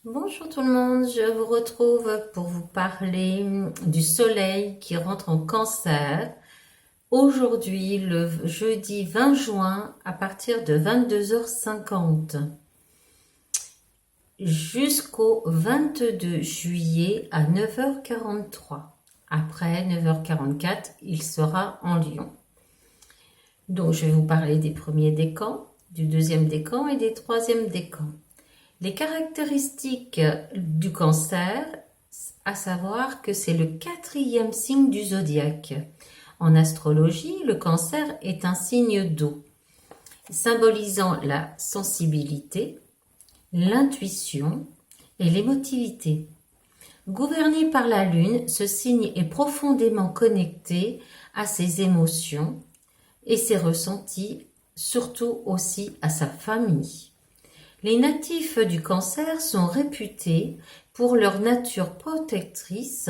Bonjour tout le monde, je vous retrouve pour vous parler du soleil qui rentre en cancer aujourd'hui le jeudi 20 juin à partir de 22h50 jusqu'au 22 juillet à 9h43. Après 9h44, il sera en Lion. Donc je vais vous parler des premiers décans, du deuxième décan et des troisièmes décans. Les caractéristiques du cancer, à savoir que c'est le 4e signe du zodiaque. En astrologie, le cancer est un signe d'eau, symbolisant la sensibilité, l'intuition et l'émotivité. Gouverné par la lune, ce signe est profondément connecté à ses émotions et ses ressentis, surtout aussi à sa famille. Les natifs du cancer sont réputés pour leur nature protectrice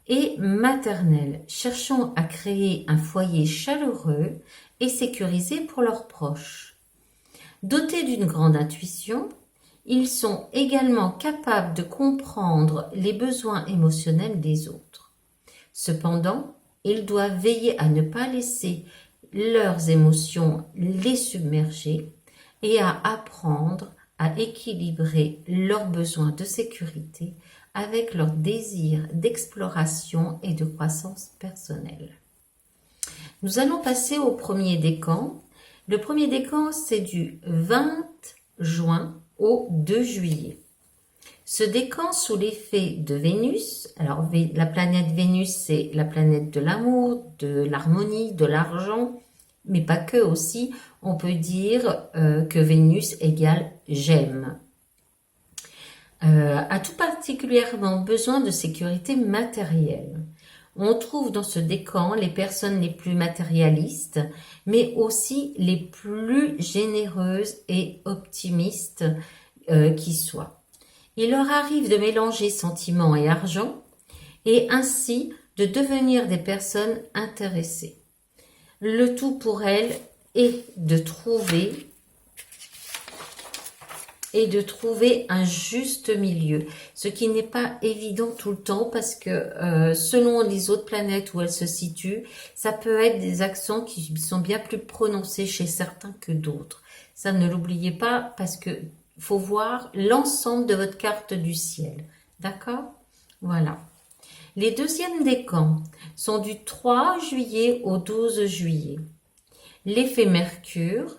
et maternelle, cherchant à créer un foyer chaleureux et sécurisé pour leurs proches. Dotés d'une grande intuition, ils sont également capables de comprendre les besoins émotionnels des autres. Cependant, ils doivent veiller à ne pas laisser leurs émotions les submerger et à apprendre à équilibrer leurs besoins de sécurité avec leurs désirs d'exploration et de croissance personnelle. Nous allons passer au premier décan. Le premier décan, c'est du 20 juin au 2 juillet. Ce décan, sous l'effet de Vénus, alors la planète Vénus, c'est la planète de l'amour, de l'harmonie, de l'argent, mais pas que aussi, on peut dire que Vénus égale j'aime. A tout particulièrement besoin de sécurité matérielle. On trouve dans ce décan les personnes les plus matérialistes, mais aussi les plus généreuses et optimistes qui soient. Il leur arrive de mélanger sentiments et argent, et ainsi de devenir des personnes intéressées. Le tout pour elles est de trouver un juste milieu, ce qui n'est pas évident tout le temps parce que selon les autres planètes où elles se situent, ça peut être des accents qui sont bien plus prononcés chez certains que d'autres. Ça, ne l'oubliez pas parce que faut voir l'ensemble de votre carte du ciel. D'accord? Voilà. Les deuxièmes décans sont du 3 juillet au 12 juillet. L'effet Mercure,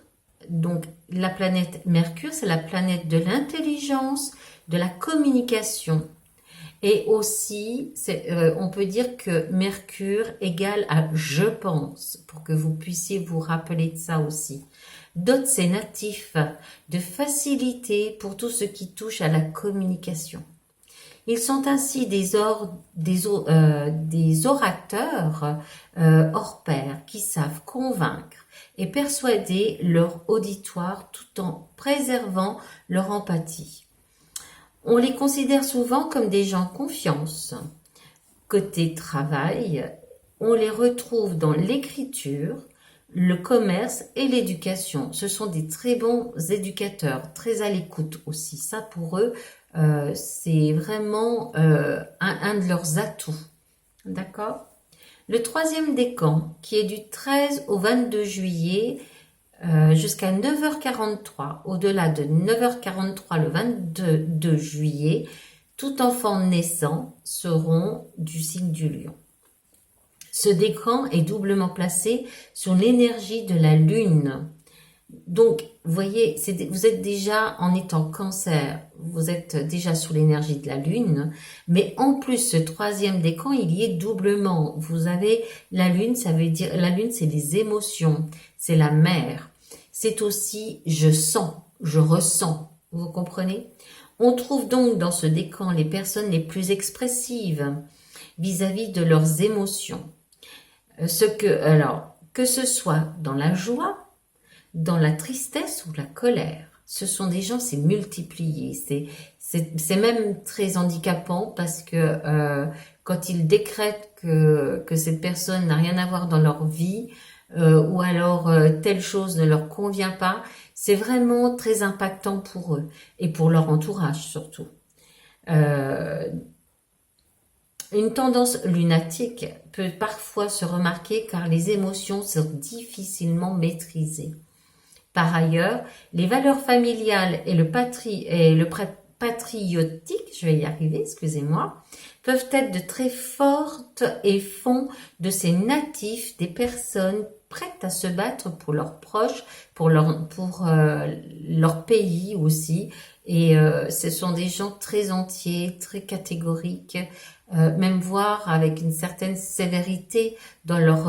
donc la planète Mercure, c'est la planète de l'intelligence, de la communication. Et aussi, on peut dire que Mercure égale à je pense, pour que vous puissiez vous rappeler de ça aussi. D'autres, c'est natif de facilité pour tout ce qui touche à la communication. Ils sont ainsi des orateurs hors pair qui savent convaincre et persuader leur auditoire tout en préservant leur empathie. On les considère souvent comme des gens de confiance. Côté travail, on les retrouve dans l'écriture, le commerce et l'éducation. Ce sont des très bons éducateurs, très à l'écoute aussi. Ça pour eux, c'est vraiment un de leurs atouts. D'accord? Le troisième décan, qui est du 13 au 22 juillet jusqu'à 9h43. Au-delà de 9h43 le 22 juillet, tout enfant naissant seront du signe du lion. Ce décan est doublement placé sur l'énergie de la lune. Donc, vous voyez, vous êtes déjà, en étant cancer, vous êtes déjà sous l'énergie de la lune, mais en plus, ce troisième décan, il y est doublement. Vous avez la lune, ça veut dire, la lune, c'est les émotions, c'est la mer. C'est aussi, je sens, je ressens, vous comprenez? On trouve donc dans ce décan les personnes les plus expressives vis-à-vis de leurs émotions. Que ce soit dans la joie, dans la tristesse ou la colère, ce sont des gens, c'est multiplié, c'est même très handicapant parce que quand ils décrètent que cette personne n'a rien à voir dans leur vie ou alors telle chose ne leur convient pas, c'est vraiment très impactant pour eux et pour leur entourage surtout. Une tendance lunatique peut parfois se remarquer car les émotions sont difficilement maîtrisées. Par ailleurs, les valeurs familiales et le patriotique, je vais y arriver, excusez-moi, peuvent être de très fortes et font de ces natifs des personnes prêtes à se battre pour leurs proches, pour leur pays aussi. Et ce sont des gens très entiers, très catégoriques, même voire avec une certaine sévérité dans leurs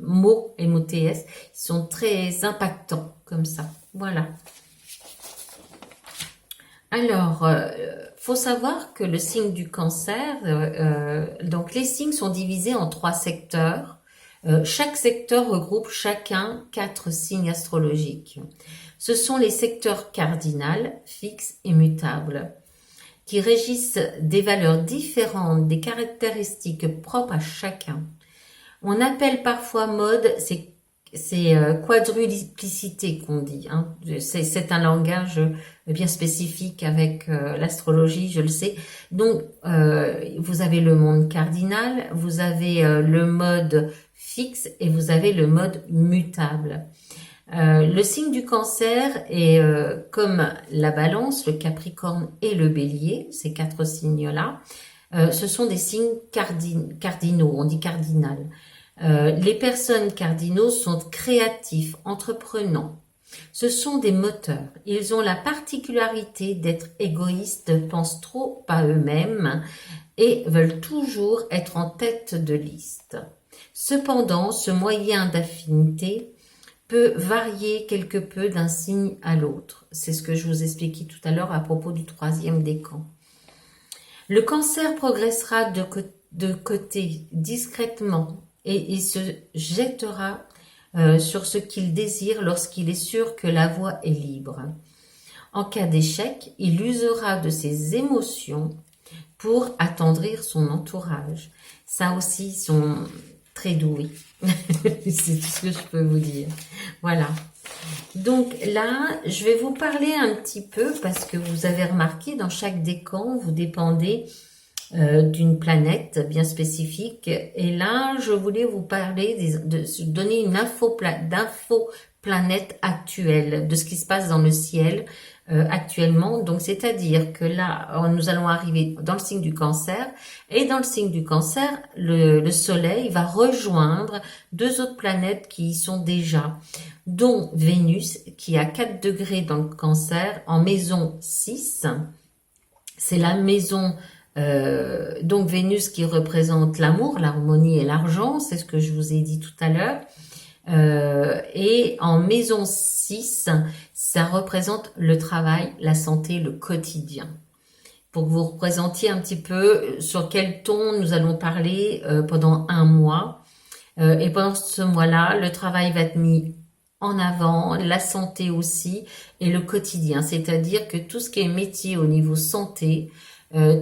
mots, MOTS, ils sont très impactants comme ça. Voilà. Alors, faut savoir que le signe du cancer, donc les signes sont divisés en 3 secteurs. Chaque secteur regroupe chacun 4 signes astrologiques. Ce sont les secteurs cardinals, fixes et mutables, qui régissent des valeurs différentes, des caractéristiques propres à chacun. On appelle parfois mode, c'est quadruplicité qu'on dit. Hein. C'est un langage bien spécifique avec l'astrologie, je le sais. Donc, vous avez le monde cardinal, vous avez le mode fixe et vous avez le mode mutable. Le signe du cancer est comme la balance, le capricorne et le bélier, ces 4 signes-là. Ce sont des signes cardinaux, on dit cardinal. Les personnes cardinaux sont créatifs, entreprenants. Ce sont des moteurs. Ils ont la particularité d'être égoïstes, pensent trop à eux-mêmes et veulent toujours être en tête de liste. Cependant, ce moyen d'affinité peut varier quelque peu d'un signe à l'autre. C'est ce que je vous expliquais tout à l'heure à propos du 3e décan. Le cancer progressera de côté discrètement et il se jettera sur ce qu'il désire lorsqu'il est sûr que la voie est libre. En cas d'échec, il usera de ses émotions pour attendrir son entourage. Ça aussi, ils sont très doués. C'est tout ce que je peux vous dire. Voilà. Donc là, je vais vous parler un petit peu parce que vous avez remarqué, dans chaque décan, vous dépendez d'une planète bien spécifique. Et là, je voulais vous parler, donner une info planète actuelle, de ce qui se passe dans le ciel actuellement. Donc, c'est-à-dire que là, nous allons arriver dans le signe du cancer. Et dans le signe du cancer, le soleil va rejoindre 2 autres planètes qui y sont déjà, dont Vénus, qui a 4 degrés dans le cancer, en maison 6. C'est la maison... donc Vénus qui représente l'amour, l'harmonie et l'argent, c'est ce que je vous ai dit tout à l'heure. Et en maison 6, ça représente le travail, la santé, le quotidien. Pour que vous représentiez un petit peu sur quel ton nous allons parler pendant un mois. Et pendant ce mois-là, le travail va être mis en avant, la santé aussi, et le quotidien. C'est-à-dire que tout ce qui est métier au niveau santé,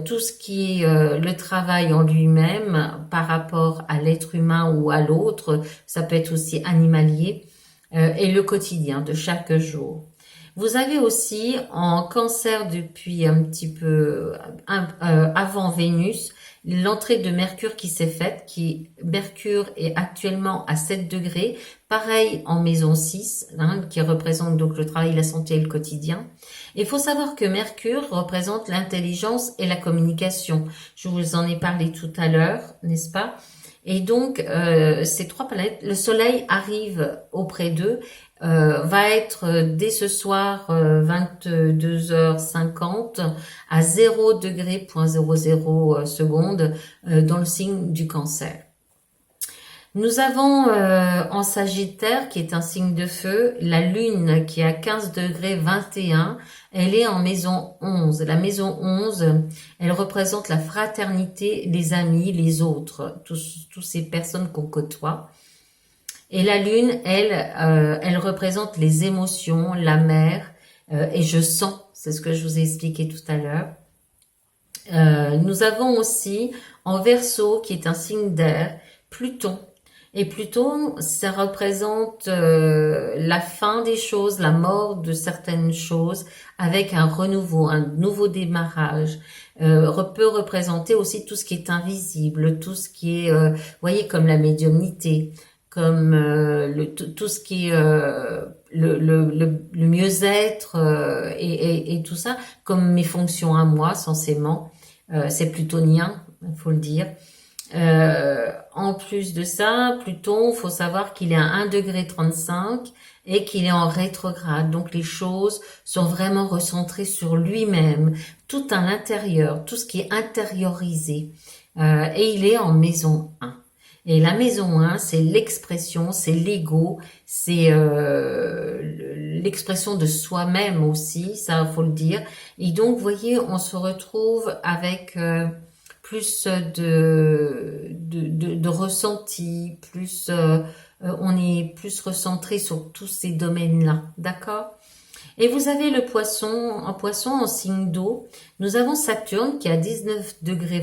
tout ce qui est le travail en lui-même par rapport à l'être humain ou à l'autre, ça peut être aussi animalier, et le quotidien de chaque jour. Vous avez aussi en cancer depuis un petit peu avant Vénus, l'entrée de Mercure qui s'est faite, Mercure est actuellement à 7 degrés, pareil en maison 6, hein, qui représente donc le travail, la santé et le quotidien. Il faut savoir que Mercure représente l'intelligence et la communication. Je vous en ai parlé tout à l'heure, n'est-ce pas? Et donc, ces 3 planètes, le Soleil arrive auprès d'eux, va être dès ce soir 22h50 à 0 degré, 0,00 secondes dans le signe du Cancer. Nous avons en Sagittaire, qui est un signe de feu, la Lune qui est à 15 degrés 21, elle est en maison 11. La maison 11, elle représente la fraternité, les amis, les autres, tous ces personnes qu'on côtoie. Et la Lune, elle représente les émotions, la mer, et je sens, c'est ce que je vous ai expliqué tout à l'heure. Nous avons aussi en Verseau, qui est un signe d'air, Pluton. Et Pluton, ça représente la fin des choses, la mort de certaines choses, avec un renouveau, un nouveau démarrage. Peut représenter aussi tout ce qui est invisible, tout ce qui est, vous voyez, comme la médiumnité, comme tout ce qui est le mieux-être et tout ça, comme mes fonctions à moi, censément. C'est plutonien, il faut le dire. En plus de ça, Pluton, faut savoir qu'il est à 1,35 degré et qu'il est en rétrograde. Donc les choses sont vraiment recentrées sur lui-même, tout à l'intérieur, tout ce qui est intériorisé. Et il est en maison 1. Et la maison 1, c'est l'expression, c'est l'ego, c'est l'expression de soi-même aussi, ça faut le dire. Et donc, vous voyez, on se retrouve avec plus de ressenti, plus on est plus recentré sur tous ces domaines-là, d'accord? Et vous avez le poisson, en signe d'eau. Nous avons Saturne qui est à 19,22 degrés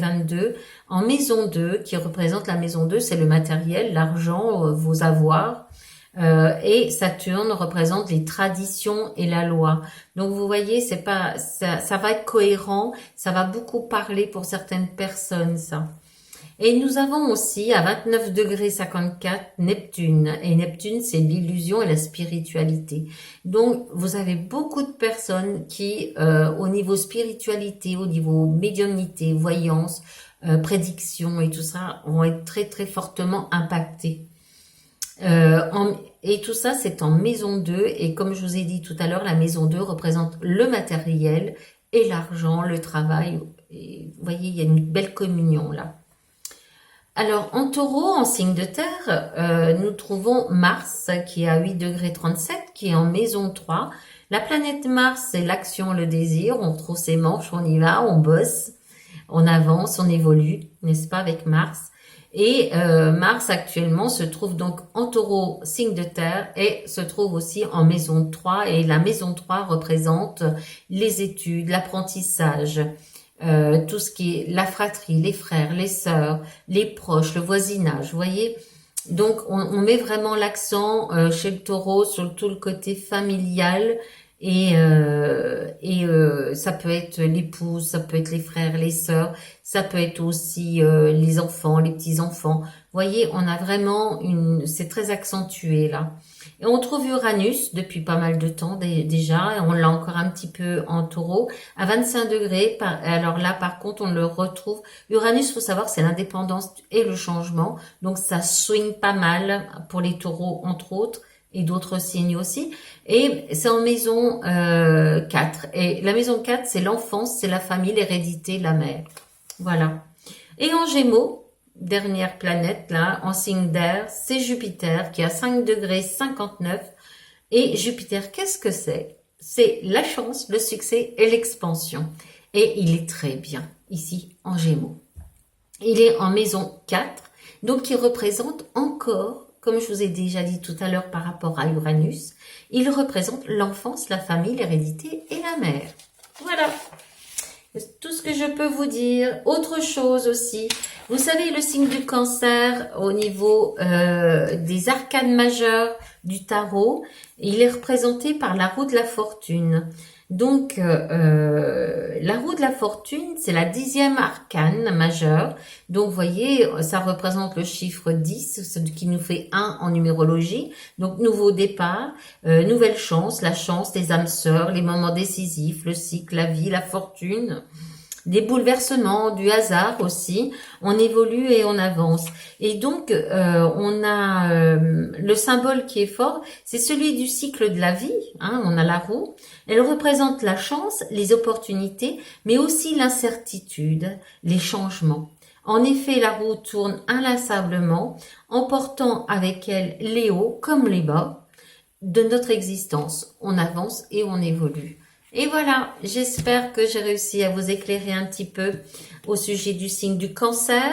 en maison 2, qui représente la maison 2, c'est le matériel, l'argent, vos avoirs. Et Saturne représente les traditions et la loi. Donc vous voyez, c'est pas ça va être cohérent, ça va beaucoup parler pour certaines personnes, ça. Et nous avons aussi à 29,54 degrés Neptune. Et Neptune, c'est l'illusion et la spiritualité. Donc, vous avez beaucoup de personnes qui, au niveau spiritualité, au niveau médiumnité, voyance, prédiction et tout ça, vont être très très fortement impactées. Et tout ça, c'est en maison 2. Et comme je vous ai dit tout à l'heure, la maison 2 représente le matériel et l'argent, le travail. Et vous voyez, il y a une belle communion là. Alors, en taureau, en signe de terre, nous trouvons Mars qui est à 8,37 degrés, qui est en maison 3. La planète Mars, c'est l'action, le désir. On trouve ses manches, on y va, on bosse, on avance, on évolue, n'est-ce pas, avec Mars. Et Mars, actuellement, se trouve donc en taureau, signe de terre, et se trouve aussi en maison 3. Et la maison 3 représente les études, l'apprentissage, tout ce qui est la fratrie, les frères, les sœurs, les proches, le voisinage, vous voyez. Donc on met vraiment l'accent chez le taureau sur tout le côté familial et ça peut être l'épouse, ça peut être les frères, les sœurs, ça peut être aussi les enfants, les petits-enfants. Vous voyez, on a vraiment c'est très accentué là. Et on trouve Uranus depuis pas mal de temps déjà, et on l'a encore un petit peu en taureau, à 25 degrés. Alors là, par contre, on le retrouve. Uranus, faut savoir, c'est l'indépendance et le changement. Donc ça swing pas mal pour les taureaux, entre autres, et d'autres signes aussi. Et c'est en maison 4. Et la maison 4, c'est l'enfance, c'est la famille, l'hérédité, la mère. Voilà. Et en Gémeaux, dernière planète là, en signe d'air, c'est Jupiter qui est à 5,59 degrés. Et Jupiter, qu'est-ce que c'est? C'est la chance, le succès et l'expansion. Et il est très bien ici en Gémeaux. Il est en maison 4, donc qui représente encore, comme je vous ai déjà dit tout à l'heure par rapport à Uranus, il représente l'enfance, la famille, l'hérédité et la mère. Voilà. C'est tout ce que je peux vous dire. Autre chose aussi, vous savez, le signe du Cancer au niveau des arcanes majeures du tarot, il est représenté par la roue de la fortune. Donc, la roue de la fortune, c'est la 10e arcane majeure. Donc, vous voyez, ça représente le chiffre 10, ce qui nous fait 1 en numérologie. Donc, nouveau départ, nouvelle chance, la chance, les âmes sœurs, les moments décisifs, le cycle, la vie, la fortune, des bouleversements, du hasard aussi. On évolue et on avance. Et donc, on a le symbole qui est fort, c'est celui du cycle de la vie. Hein, on a la roue. Elle représente la chance, les opportunités, mais aussi l'incertitude, les changements. En effet, la roue tourne inlassablement, emportant avec elle les hauts comme les bas de notre existence. On avance et on évolue. Et voilà, j'espère que j'ai réussi à vous éclairer un petit peu au sujet du signe du Cancer.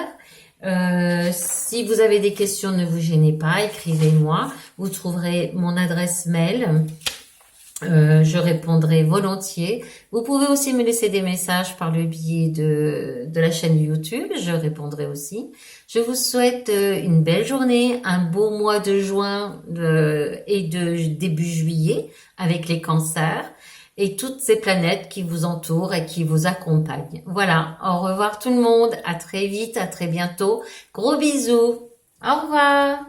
Si vous avez des questions, ne vous gênez pas, écrivez-moi. Vous trouverez mon adresse mail Je répondrai volontiers. Vous pouvez aussi me laisser des messages par le biais de la chaîne YouTube. Je répondrai aussi. Je vous souhaite une belle journée, un beau mois de juin et de début juillet avec les cancers et toutes ces planètes qui vous entourent et qui vous accompagnent. Voilà. Au revoir tout le monde. À très vite, à très bientôt. Gros bisous. Au revoir.